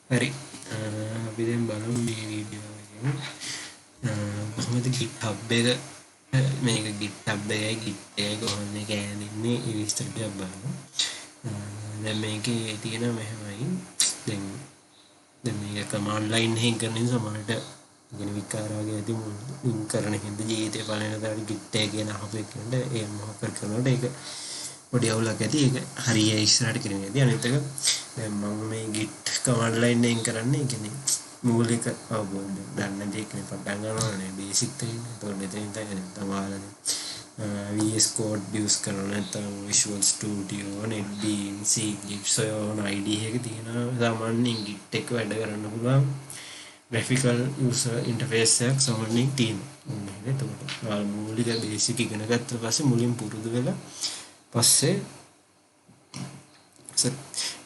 හරි අපි දැන් බලමු මේ වීඩියෝ එකෙන් කොහොමද GitHub එක මේක GitHub එකයි Git එකයි කොහොමද මේක ඇඳින්නේ ඒ විස්තර ටිකක් බලමු. දැන් මේකේ තියෙන මෙහෙමයි දැන් මේක කමාන්ඩ් ලයින් එකෙන් කරන නිසා මට ඉගෙන විකාරාගේ ඇති ලින්ක් කරන හින්දා ජීවිතේ බලන දාට Git එක කියන අපේකෙන්ද ඒ මොකක් කරනකොට ඒක පොඩි අවුලක් ඇති ඒක හරිය ඉස්සරහට කරගෙන යදී අනිත් එක දැන් මම මේ Git command line එකෙන් කරන්නේ කියන්නේ මූලික අවබෝධය ගන්න දෙයක් නේ පටන් ගන්නවානේ බේසික් තියෙන්නේ ඒතකොට එතනින් තමයි තමයි VS Code use කරන නැත්නම් Visual Studio NetBeans Eclipse ඔයන IDE එක තියෙනවා සාමාන්‍යයෙන් Git එක වැඩ කරන්න පුළුවන් graphical user interface එකක් සාමාන්‍යයෙන් තියෙනවා එතකොට මූලික බේසික් ඉගෙන ගත්ත පස්සේ මුලින් පුරුදු වෙලා පස්සේ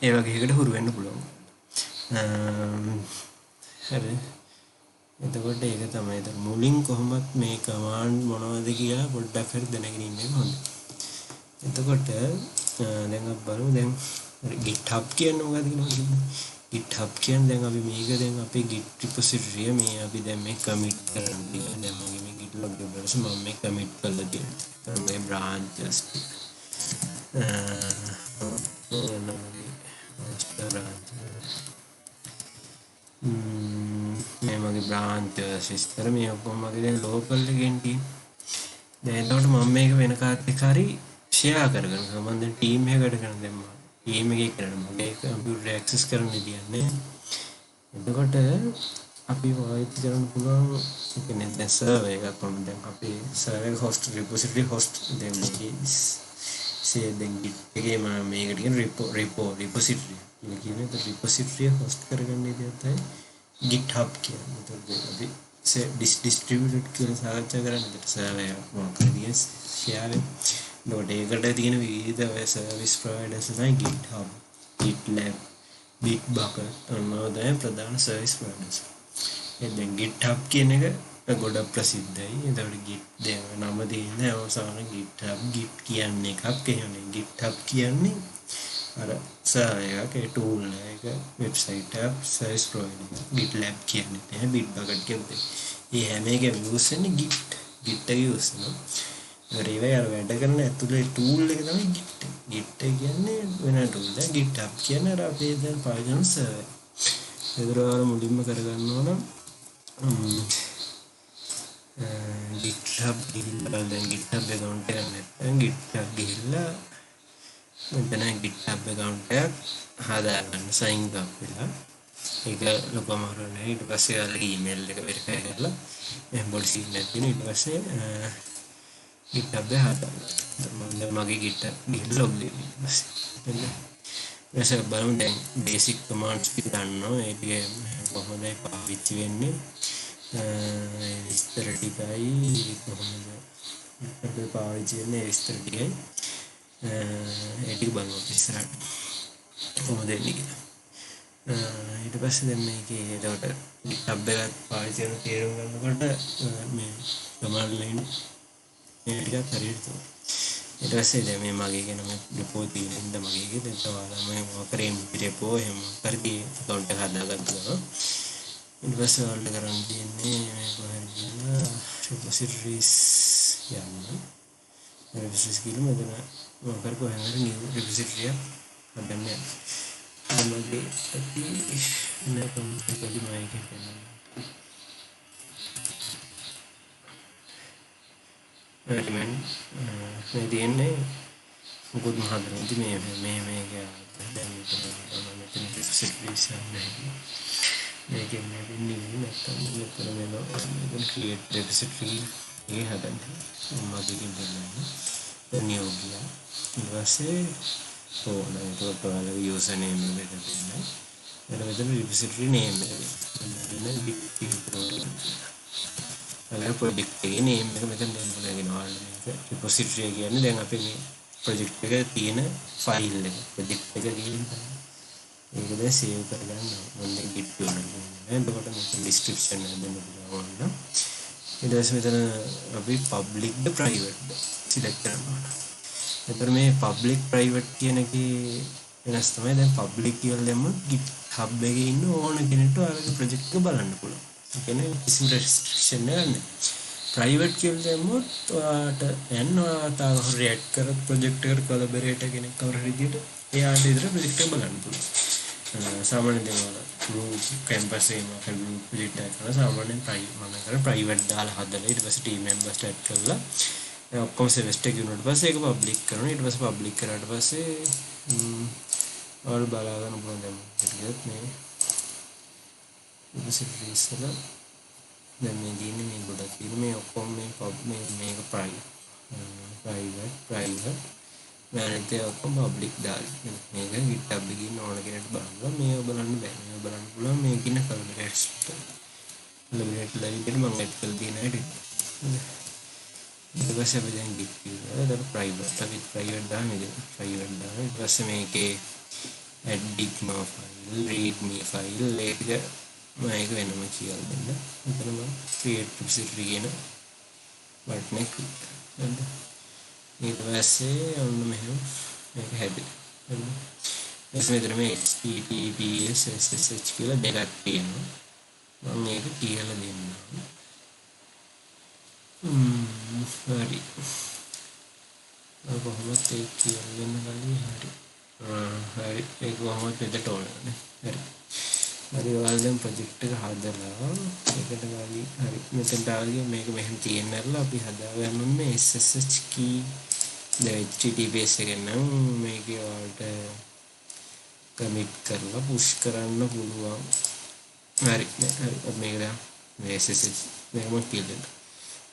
ඒ වගේ එකකට හුරු වෙන්න පුළුවන්. හරි. එතකොට ඒක තමයි. ඒතර මුලින් කොහොමත් මේ කමාන්ඩ් මොනවද කියලා පොඩ්ඩක් හරි දැනගෙන ඉන්න එක හොඳයි. එතකොට දැන් අපි බලමු දැන් GitHub කියන්නේ මොකක්ද කියලා. GitHub කියන්නේ දැන් අපි මේක දැන් අපේ Git repository මේ අපි දැන් මේ commit කරන්නේ. දැන් මගේ මේ Git log එක බලලා මම මේ commit කරලා තියෙනවා. මේ branches මේ මගේ branches විස්තර මේ ඔක්කොම මගේ දැන් local එකෙන් තියෙන්නේ. දැන් එතකොට මම මේක වෙන කාත් එක්ක හරි share කරගෙන මම දැන් team එකකට කරන දැම්මා. team එකේ කරන මගේ computer access කරන්න දෙන්නේ. එතකොට අපි වයිත් කරන්න පුළුවන් කියන්නේ දැන් server එකක් කොහොමද දැන් අපේ server එක host repository host දැන් මේ then Git එකේ මම මේකට කියන repository කියන එක repository host කරගන්න ඉතින් තමයි GitHub කියන්නේ. ඒතකොට අපි distributed කියලා සාකච්ඡා කරන්නේ server එක මොකක්ද කියන්නේ share ඒකට තියෙන විවිධ service providers තමයි GitHub, GitLab, Bitbucket අනුමෝදය ප්‍රධාන service providers. දැන් GitHub කියන එක ගොඩක් ප්‍රසිද්ධයි. ඒතකොට Git දැන් නම දෙන්නේ අවසාන GitHub Git කියන්නේ එකක් එහෙමනේ. GitHub කියන්නේ අර සායක ඒ tool එක website එක service provider. GitLab කියන්නේ නැහැ Bitbucket කියන්නේ. මේ හැම එකම use වෙන්නේ Git එක use වෙනවා. ඒවයි අර වැඩ කරන ඇතුලේ tool එක තමයි Git. Git කියන්නේ වෙන tool. දැන් GitHub කියන්නේ අර අපේ දැන් පාවිච්චි server. ඒතරවල මුලින්ම කරගන්න ඕන GitHub ගිහිල්ලා දැන් GitHub account එක නැත්නම් GitHub ගිහිල්ලා මෙතන GitHub account එක හදාගන්න sign up වෙලා ඒක ලොකම හරනේ ඊට පස්සේ ඔයාලගේ email එක verify කරලා එහෙනම් පොලිසි නැතිනම් ඊට පස්සේ GitHub එක හදාගන්න. මම මගේ GitHub ගිහිල්ලා log වෙනවා. ඊට බලමු දැන් basic commands ටික ගන්නවා ඒක කොහොමද පාවිච්චි වෙන්නේ විස්තර ටිකයි කොහොමද අපේ පාවිච්චි වෙන්නේ විස්තර ටිකයි ඒ ටික බලමු ඉස්සරහට කොහොමද එන්නේ කියලා. ඊට පස්සේ දැන් මේකේ ඒකට GitHub එකත් පාවිච්චි කරන තේරුම් ගන්නකොට මේ command line මේ ටිකක් හරියට තියෙනවා. ඊට පස්සේ දැන් මේ මගේ කියන මේ repo තියෙන ඉඳ මගේ එකේ දැන් තවලා මම මොකක්ද repo එහෙම කරදී account එක හදාගත්තා. ඊට පස්සේ වලට කරන්න තියෙන්නේ මේ කොහෙද repositories යන්න. repositories කියලා මෙතන මොකක්ද කොහෙන්ද repository හදන්නේ. මගේ ඇති නැකම් පොඩි මයික් එකක් එලිමෙන්ට් මේ තියෙන්නේ මොකද මහදරන්ති මේ දැන් මෙතන repositories නැහැ. මේකෙන් මේ වෙන්නේ නැත්තම් මෙතන වෙනවා මේක create repository එක හදන්න මගකින් දෙන්නේ නියෝගිය ඊට පස්සේ ඕන ඒකට ඔයාලගේ user name එක දෙන්න ඊට මෙතන repository name එක දෙන්න අලුත් project එකේ name එක මෙතන දෙන්න පුළුවන් මේක repository කියන්නේ දැන් අපි මේ project එකේ තියෙන file එක project එක කියන්නේ ඒක දැන් save කරගන්න ඕනේ Git එකේ. එතකොට මේ description එක දෙන්න පුළුවන් නම් ඊට පස්සේ මෙතන අපි public ද private ද select කරනවා. එතකොට මේ public private කියන එකේ වෙනස් තමයි. දැන් පබ්ලික් කියලා දැම්මොත් GitHub එකේ ඉන්න ඕන කෙනෙක්ට ඔයාලගේ ප්‍රොජෙක්ට් එක බලන්න පුළුවන්. ඒ කියන්නේ කිසිම රෙස්ට්‍රික්ෂන් එකක් නැහැ. ප්‍රයිවට් කියලා දැම්මොත් ඔයාට ඔයා තාම රියැක්ට් කරත් ප්‍රොජෙක්ට් එකට කොලැබොරේටර් කෙනෙක් කවර විදියට එයාට විතර ප්‍රොජෙක්ට් එක බලන්න පුළුවන්. සාමාන්‍යයෙන් වල ගෲප් කැම්පස් එකේ ගෲප් ප්‍රොජෙක්ට් එකක් කරන සාමාන්‍යයෙන් ප්‍රයිවට් දාලා හදලා ඊට පස්සේ ටීම් මෙම්බර්ස්ට ඇඩ් කරලා ඔක්කොම සෙමෙස්ටර් එක ඉවරනට පස්සේ ඒක පබ්ලික් කරනවා. ඊට පස්සේ පබ්ලික් කරාට පස්සේ ඔයාලා බලා ගන්න පුළුවන්. දැන් මේකත් මේ ඉතින් ඉස්සෙල්ලා දැන් මේ දින්නේ මේ ගොඩක් තියෙන මේ ඔක්කොම මේක ප්‍රයිවට් මෑනිතේ ඔක්කොම පබ්ලික් දාලා මේක GitHub එකේ ඉන්න ඕන කෙනෙක්ට බලන්න මේව බලන්න බෑ. මේව බලන්න පුළුවන් මේක ඉන්න කලබරේට්ස්ට ලැබෙන්නේ මම ඇඩ් කරලා තියෙන හැටි. ඊට පස්සේ අපි දැන් Git කියලා දැන් ප්‍රයිවට් දාන්න ඊට පස්සේ මේකේ add digma file readme file ඒක මේක වෙනම කියලා දෙන්න. මෙතන මම create repository කියන බටන් එක ක්ලික් කරනවා. ඊට පස්සේ ඔන්න මෙහෙම මේක හැදෙනවා. මෙතන මේ https ssh කියලා දෙකක් තියෙනවා. මම මේක කියලා දෙන්නම්. හරි. කොහොමද ඒක කියලා දෙන්න කලින් හරි. හරි ඒක කොහොමද මෙතට ඕනනේ. හරි. හරි ඔයාලා දැන් ප්‍රොජෙක්ට් එක හදලා ඒකට ගාලි හරි මෙතෙන්ට ආවම මේක මෙහෙම තියෙන්නරලා අපි හදාගන්න මේ SSH key දැන් HTTPS එකෙන් නම් මේකේ ඔයාලට කමිට් කරලා පුෂ් කරන්න පුළුවන්. හරි මේක දැන් මේ SSH මේකම කියලා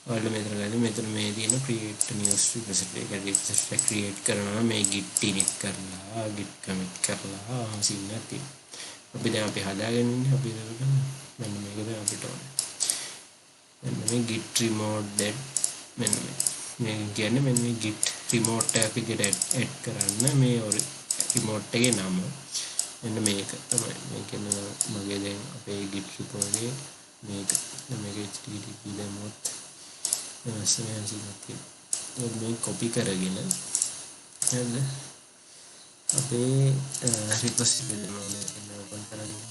ඔයාලා මෙතන මේ තියෙන create new repository එක repository create කරනවා මේ git init කරලා git commit කරලා සින්නති අපි දැන් අපි හදාගෙන ඉන්නේ අපි මෙන්න මේක දැන් අපිට ඕනේ. මෙන්න මේ git remote that මෙන්න මේ කියන්නේ මෙන්න මේ git remote එක විදිහට add කරන්න මේ remote එකේ නම මෙන්න මේක තමයි. මේ කියන්නේ මගේ දැන් අපේ git repo එකේ මේක http දැම්මොත් මේ copy කරගෙන හරිද අපේ repository එක open කරගෙන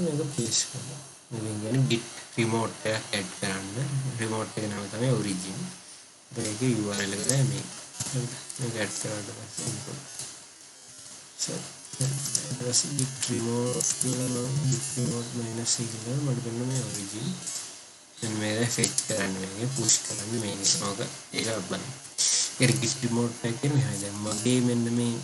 මේක paste කරනවා. මේක කියන්නේ git remote එක add කරන්න. remote එක නම තමයි origin. මේකේ URL එක තමයි මේක. මේක add කරාට පස්සේ git remote කියලා git remote minus කියලා මට දෙන්න මේ origin දැන් මේක fetch කරන්න මේක push කරන්න මේක ඕක ඒක බලන්න. ඒක git remote එක කියන්නේ දැන් මගේ මෙන්න මේ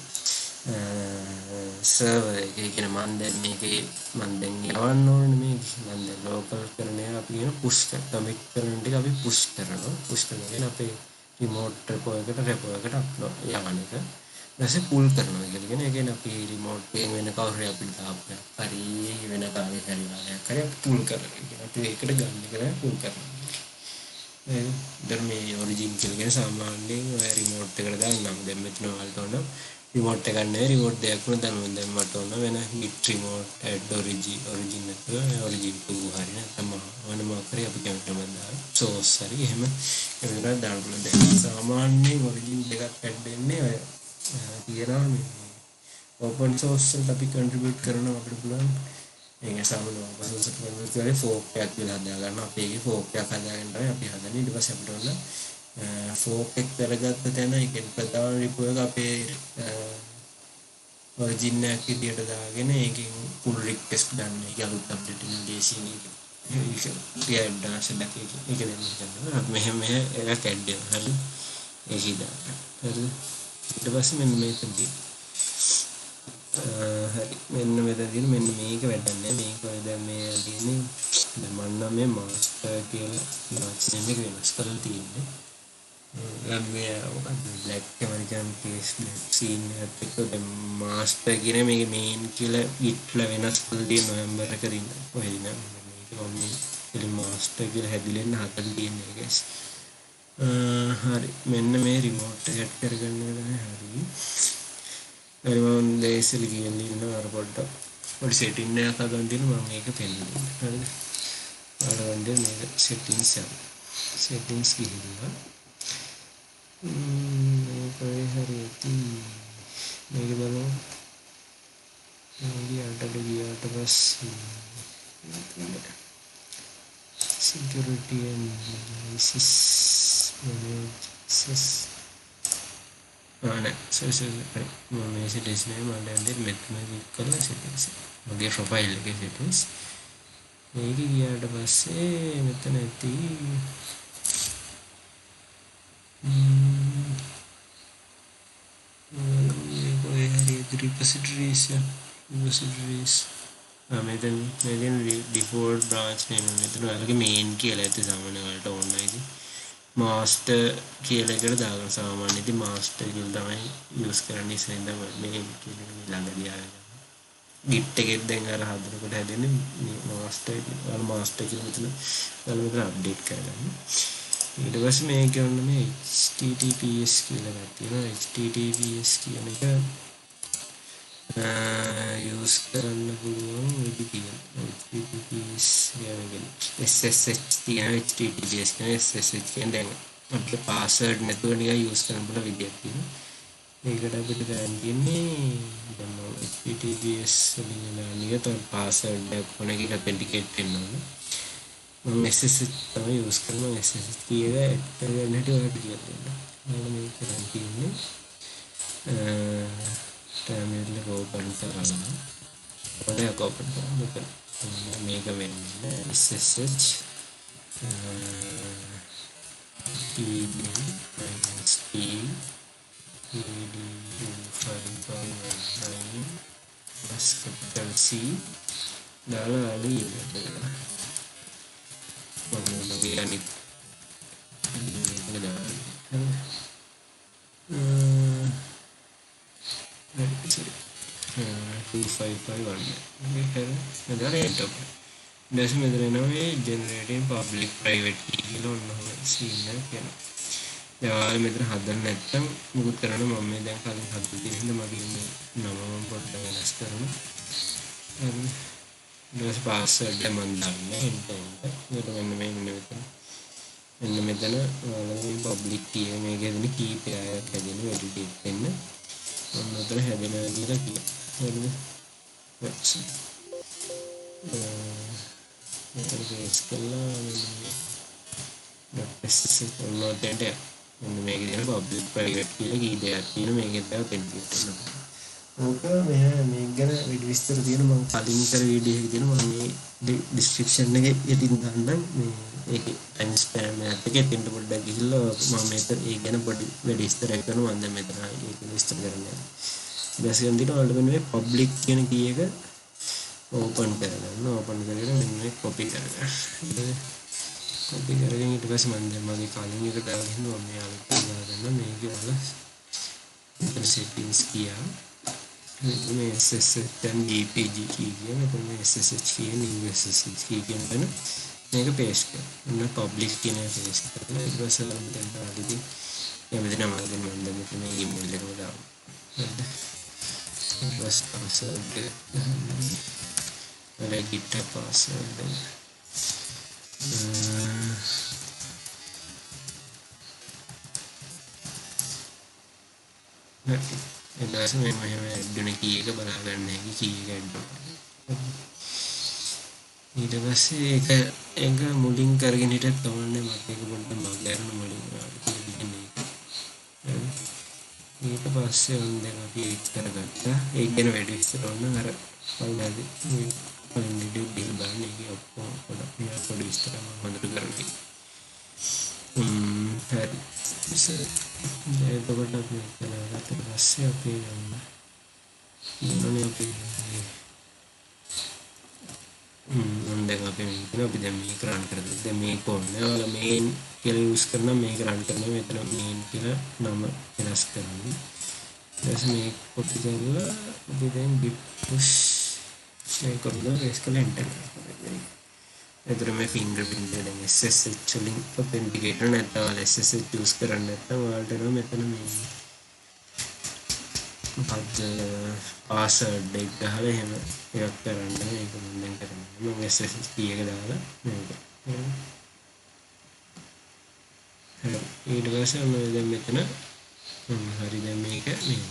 server එකේ කියන මම දැන් මේකේ මම දැන් යවන්න ඕනේ මේක මම දැන් local කරන එක අපි කියන push commit කරන ටික අපි push කරනවා අපේ remote repo එකට upload යවන එක ඊපස්සේ pull කරනවා කියලා කියන්නේ අපි remote එකෙන් වෙන කවුරු අපිට දාපු හරි වෙන කාලේ හරි වාලයක් හරි pull කරනවා අපි ඒකට ගන්න එක pull කරනවා. දැන් මේ origin කියලා කියන සාමාන්‍යයෙන් ඔය remote එකට දාන්න නම් දැන් මෙතන ඔයාලට ඕන remote එක ගන්න remote දෙයක් වුණ දැන් මට ඕන වෙන git remote add origin එක origin to හරි නැත්නම් මොන මොකක්ද අපි කැමතිම දාන්න source හරි එහෙම ඒකට දාන්න පුළුවන්. දැන් සාමාන්‍යයෙන් origin දෙකක් add වෙන්නේ ඔය තියනවා මේ open source එකට අපි contribute කරනවා අපිට පුළුවන්. ඒක සාමාන්‍යයෙන් open source එකට contribute කරේ fork එකක් කියලා හදා ගන්න. අපි ඒකේ fork එකක් හදාගෙන තමයි අපි හදන්නේ. ඊට පස්සේ අපිට ඕන fork එක කරගත්ත තැන ඒකෙන් ප්‍රධාන repo එක අපේ origin එක විදියට දාගෙන ඒකෙන් pull request දාන්න. ඒක අලුත් update එකකින් දේශීන ඒක add දාන්න ඒක දෙන්න ගන්නවා. අපි මෙහෙම එකක් add වෙනවා. හරි ඒක ඉදා. හරි ඊට පස්සේ මෙන්න මේකදී හරි මෙන්න මෙතනදී මෙන්න මේක වැඩන්නේ මේක දැන් මේ තියෙන්නේ දැන් මම නම් මේ master කියලා නේම එක වෙනස් කරලා තියෙන්නේ. දැන් මේ black American case scene එකත් දැන් master කියන මේක main කියලා gitla වෙනස් කරලා තියෙන නොවැම්බර් එකේ ඉන්න කොහෙද මේක ඔන්නේ master කියලා හැදිලා ඉන්න හතර තියෙන්නේ guys. හරි මෙන්න මේ remote එක ඇඩ් කරගන්න තමයි හරි. හරි මම දේශල කියන්නේ ඉන්නවා අර පොඩි setting එකක් හදන්න තියෙනවා මම ඒක පෙන්නනවා. හරිද? ඔයාලා ගන්න මේක settings ගිහිල්ලා මේක කොහේ හරි ඇති මේක බලමු ගියාට පස්සේ security analysis managers නෑ sorry මේ settings නෑ මම දැන් මෙතන ක්ලික් කරලා settings මගේ profile එකේ settings මේක ගියාට පස්සේ මෙතන ඇති කොහේ හරි repositories මෙතන default branch name මෙතන ඔයාලගේ main කියලා ඇති සාමාන්‍ය වලට ඕන ඉතින් master කියලා එකට දාගන්න සාමාන්‍ය ඉතින් master කියලා තමයි use කරන්නේ ඉතින් මේ කියන ළඟදී ආවා Git එකෙත් දැන් අර හදනකොට හැදෙන්නේ master කියලා ඔයාලා master කියලා මෙතන ඔයාලා මෙතන update කරගන්න ඊට පස්සේ මේක ඔන්න මේ https කියලා එකක් තියෙනවා https කියන එක use කරන්න පුළුවන් වෙදි තියෙනවා https කියන්නේ ssh තියෙන https කියන ssh කියන්නේ දැන් අපිට password නැතුව නිකන් use කරන්න පුළුවන් විදියක් තියෙනවා මේකට අපිට ගන්න තියෙන්නේ දැන් https වලින් නිකන් password එක කොනක authenticate වෙන්න ඕනේ මම ssh තමයි use කරනවා ssh කී එක ඇඩ් කරගන්න හැටි ඔයාලට කියලා දෙන්න මම මේක කරන් තියෙන්නේ terminal එක open කරගන්න. ඔයාලා open කරගන්න. මේක වෙන්නේ ssh td minus t td plus capital C දාලා අලි මගේ අනිත් sorry 2551 මේක හදලා enter දැන් මෙතන එනවා generating public private key කියලා ඔන්න scene එක කියනවා. දැන් ඔයාලා මෙතන හදන්න නැත්නම් මොකද කරන්න මම මේ දැන් කලින් හදලා තියෙන හින්දා මගේ නම මම පොඩ්ඩක් වෙනස් කරනවා. හරි. ඊට password එක මම දාන්නේ enter. ඊට මෙන්න මෙතන ඔයාලගේ public key මේකේ දෙන key pair හැදෙන validate වෙන්න. ඔන්න උතර හැදෙන විදිහට කියනවා. හරිද? let's see. මෙතන පේස් කළා .ss ඔන්න දෙන්න. ඔන්න මේකේ දෙන public private කියලා key දෙකක් තියෙන මේකෙන් තමයි authenticate වෙනවා. ඕක මේක ගැන විස්තර තියෙන මම කලින් කර වීඩියෝ එකේ තියෙන මම මේ description එකේ යටින් දාන්නම් මේ ඒකේ time span එකේ තියෙන පොඩ්ඩක් ගිහිල්ලා මම මෙතන ඒ ගැන පොඩි වැඩි විස්තර කරනවා මම දැන් මෙතන ඒක විස්තර කරන්නේ. ඊපස්සේ දින වලට මේ public කියන key එක open කරගන්න. open කරගෙන මෙන්න මේ copy කරගන්න. copy කරගෙන ඊට පස්සේ මම දැන් මගේ කලින් එක දාගෙන මම යාළුවා කියලා ගන්න මේකේ වල settings කියා මේ ssh දැන් gpg key කියන මෙතන මේ ssh කියන ssh key කියන තැන මේක paste කරනවා. ඔන්න public කියන එක paste කරලා ඊට පස්සේ මම දැන් ආදිදී මෙතන මම දැන් මෙතන මේ email එකම දානවා. හරිද? ඊට පස්සේ password එක GitHub password එදාස මෙහෙම ඇඩ්ඩුන කී එක බලා ගන්න හැකි කී එක ඇඩ්ඩු ඊට පස්සේ ඒක මුලින් කරගෙන හිටියත් කවන්නේ මට ඒක පොඩ්ඩක් මග ගන්න මුලින් ඊට පස්සේ දැන් අපි ඒක කරගත්තා ඒක ගැන වැඩි විස්තර ඕන අර පල්ලාදී පලින් ඩීල් බලන්න ඒක ඔක්කොම පොඩ්ඩක් පොඩි විස්තර මම හොඳට කරන්නේ හරි එතකොට අපි කරගත්ත පස්සේ අපි යන්නේ අපි දැන් අපි දැන් මේක රන් කරලා දැන් මේක ඕනේ ඔයාලා මේන් කියලා යූස් කරනවා මේක රන් කරනවා මෙතන මේන් කියලා නම වෙනස් කරනවා ඊට මේක කොපි කරලා අපි දැන් git push මේක කරලා රේස් කරලා enter කරනවා එතන මේ fingerprint එක දැන් SSH වලින් authenticator නැත්නම් ඔයාලා SSH යූස් කරන්නේ නැත්නම් ඔයාලට එනවා මෙතන මේ මොකක්ද password එක ගහලා එහෙම එකක් කරන්න මේක මම දැන් කරන්නේ මම SSH key එක දාලා මේක හරි ඊට පස්සේ මම දැන් මෙතන හරි දැන් මේක මේ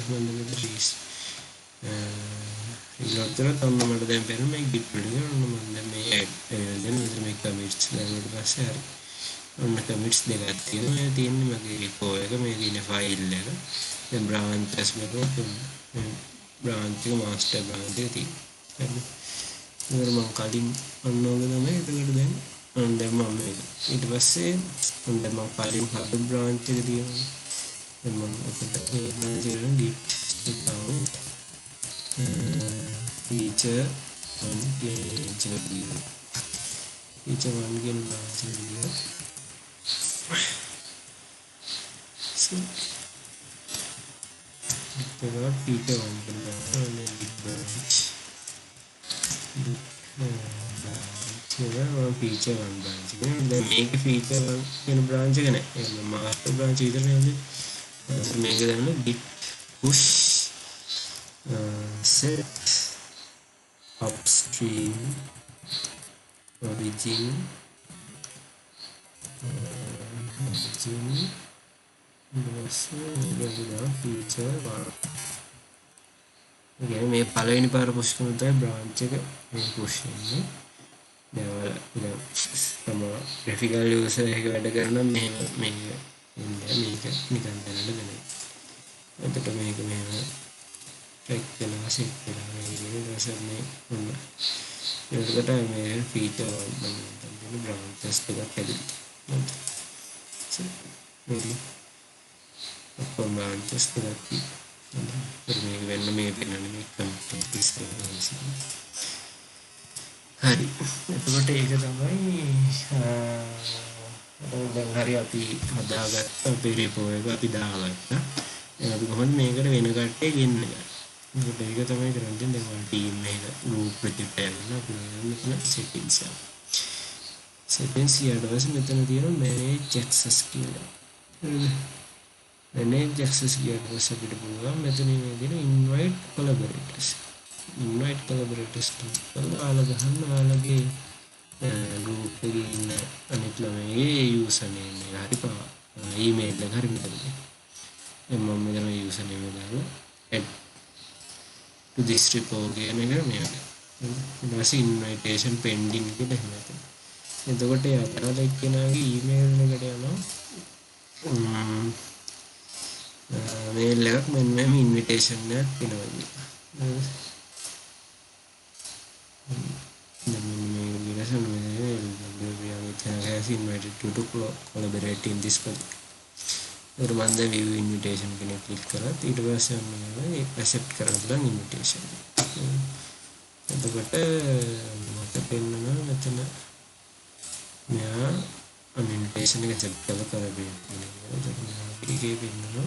මම රීස් ඊළඟට තමයි මට දැන් පේන්නේ මේ git වල ගන්න මම දැන් මේ දැන් මෙතන මේ commits දැන් ඊට පස්සේ හරි ඔන්න commits දෙකක් තියෙනවා මේ තියෙන්නේ මගේ repo එක මේ තියෙන file එක දැන් branches වලට branch එක master branch එක තියෙනවා හරි මම කලින් අන්නෝග තමයි එතකොට දැන් දැන් මම මේක ඊට පස්සේ දැන් මම කලින් හදපු branch එක තියෙනවා දැන් මම ඔකට මේ branch එක git account feature 1 feature 1 කියන branch එක දිහා so ඒක feature 1 කියන branch feature 1 branch දැන් මේක feature 1 කියන branch එක නෑ ඒක master branch විතරනේ හොඳේ මේක දැන් git push set upstream origin feature 1 okay මේ පළවෙනි පාර push කරන තමයි branch එක මේ push වෙන්නේ දැන් තමයි graphical user එක වැඩ කරනවා මේක නිකන් දැනන්න වෙනවා එතකොට මේක මෙහෙම ටෙක් කරනවා සෙට් කරනවා ඊට පස්සේ මේ ඔන්න ඒකට මේ feature 1 මම branches ටිකක් හැදුවා හරි ඔක්කොම branches ටිකක් මේක වෙන්න මේ පෙන්නන්නේ මේ කම්පියුටර් හරි එතකොට ඒක තමයි දැන් හරි අපි හදාගත්ත අපේ repo එක අපි දාගත්තා දැන් අපි කොහොමද මේකට වෙන කට්ටිය ගෙන්නේ මේකට ඒක තමයි කරන්නේ දැන් මම team එක group project එක ගන්න අපි මෙතන settings ඊට පස්සේ මෙතන තියෙනවා manage access කියලා manage access කියලා අපිට පුළුවන් මෙතන තියෙන invite collaborators කියලා ගන්න ඔයාලගේ group එකේ ඉන්න අනිත් ළමයිගේ username එක හරි පාවා email එක හරි මෙතන දැන් මම මෙතන username එක දාලා add to this repo කියන එක මේක ඊට පස්සේ invitation pending කියලා එහෙම හිතන්න එතකොට යාතරලා එක්කෙනාගේ email එකට යනවා mail එකක් මෙන්න invitation එකක් එනවා has invited you to collaborate in this project. और मंदे view invitation के लिए click करा तो इट वैसे हमने accept करा बुलान invitation. तो बटे मतलब पेन ना मतलब मैं invitation के accept करा भी तो मैं ये पेन ना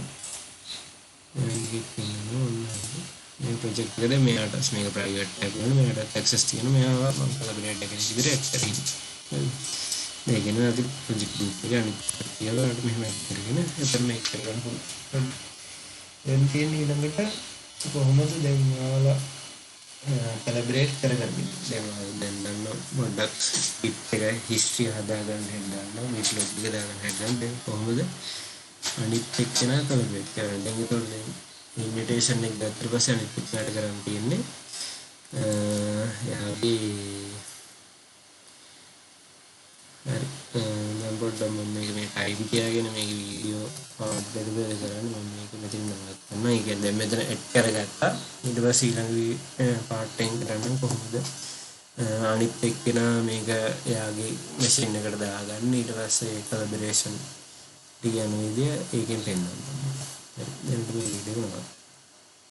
ये project करे मैं आटा इसमें का private tag है मैं आटा access दिया ना मैं आवा collaborate करने की भी रेट लेकिन अभी प्रोजेक्ट ग्रुप में जाने की है तो मैं करेंगे ना इधर मैं करेगा हूँ इनके लिए लंबेटा तो हम तो देंगे वाला collaborate करेगा भी देंगे ना प्रोडक्ट्स इतने हिस्ट्री हदा करने देंगे मिसलोग के देंगे तो हम तो अनित एक ना collaborate करेंगे तो invitation एक 10% अनित ऐड कराने के लिए यहाँ भी මම පොඩ්ඩක් මම මේ ටයිප් කියාගෙන මේක වීඩියෝ පාඩ් දෙක බෙද කරන්නේ මම මේක මෙතන නවත්තන්න. ඒ කියන්නේ දැන් මෙතන ඇඩ් කරගත්තා. ඊට පස්සේ ඊළඟ පාර්ට් එකෙන් කරන්න කොහොමද අනිත් එක්කෙනා මේක එයාගේ මැෂින් එකට දාගන්න. ඊට පස්සේ කොලැබොරේෂන් කියන විදිය ඒකෙන් පෙන්නන්න. හරි. දැන් මේ වීඩියෝ එක නවත්තන්න.